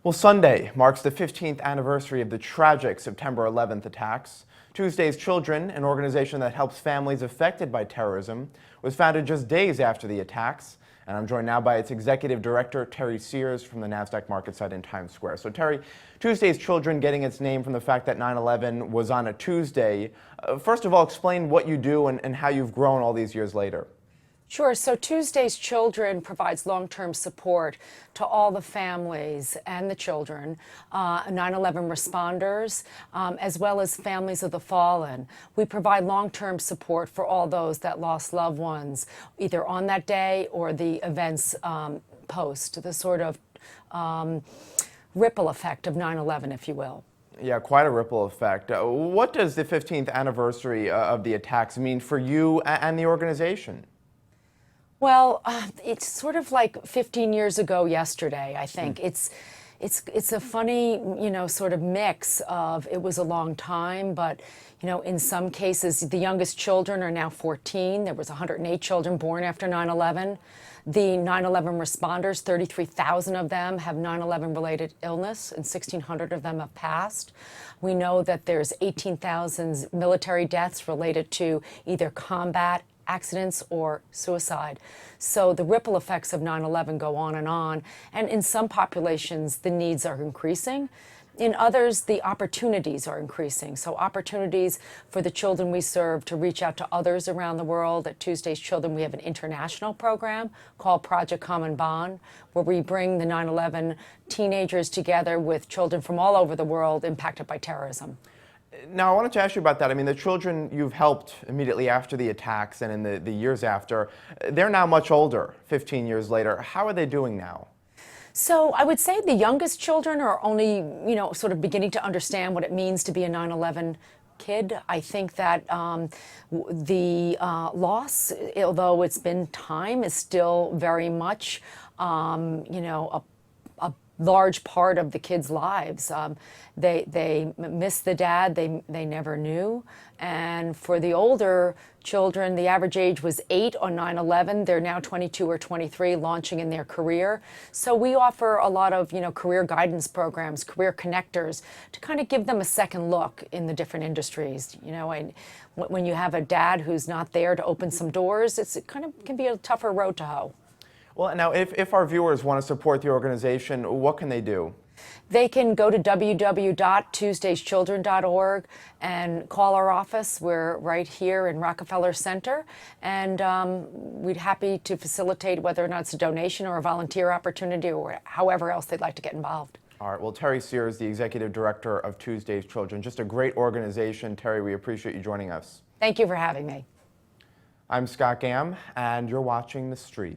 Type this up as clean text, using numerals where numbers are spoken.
Well, Sunday marks the 15th anniversary of the tragic September 11th attacks. Tuesday's Children, an organization that helps families affected by terrorism, was founded just days after the attacks. And I'm joined now by its executive director, Terry Sears, from the NASDAQ market site in Times Square. So, Terry, Tuesday's Children getting its name from the fact that 9/11 was on a Tuesday. First of all, explain what you do and how you've grown all these years later. Sure. So Tuesday's Children provides long-term support to all the families and the children, 9/11 responders, as well as families of the fallen. We provide long-term support for all those that lost loved ones, either on that day or the events post, the sort of ripple effect of 9/11, if you will. Yeah, quite a ripple effect. What does the 15th anniversary of the attacks mean for you and the organization? Well, it's sort of like 15 years ago yesterday, I think. It's a funny, sort of mix of it was a long time, but, in some cases, the youngest children are now 14. There was 108 children born after 9/11. The 9/11 responders, 33,000 of them have 9/11 related illness, and 1,600 of them have passed. We know that there's 18,000 military deaths related to either combat accidents or suicide. So the ripple effects of 9/11 go on, and in some populations the needs are increasing. In others, the opportunities are increasing. So opportunities for the children we serve to reach out to others around the world. At Tuesday's Children, we have an international program called Project Common Bond, where we bring the 9/11 teenagers together with children from all over the world impacted by terrorism. Now, I wanted to ask you about that. I mean, the children you've helped immediately after the attacks and in the years after, they're now much older, 15 years later. How are they doing now? So I would say the youngest children are only, sort of beginning to understand what it means to be a 9/11 kid. I think that the loss, although it's been time, is still very much, a large part of the kids' lives. They miss the dad they never knew. And for the older children, the average age was 8 on 9/11. They're now 22 or 23, launching in their career. So we offer a lot of, career guidance programs, career connectors, to kind of give them a second look in the different industries. And when you have a dad who's not there to open some doors, it kind of can be a tougher road to hoe. Well, now, if our viewers want to support the organization, what can they do? They can go to www.tuesdayschildren.org and call our office. We're right here in Rockefeller Center, and we'd happy to facilitate whether or not it's a donation or a volunteer opportunity or however else they'd like to get involved. All right. Well, Terry Sears, the executive director of Tuesday's Children, just a great organization. Terry, we appreciate you joining us. Thank you for having me. I'm Scott Gamm, and you're watching The Street.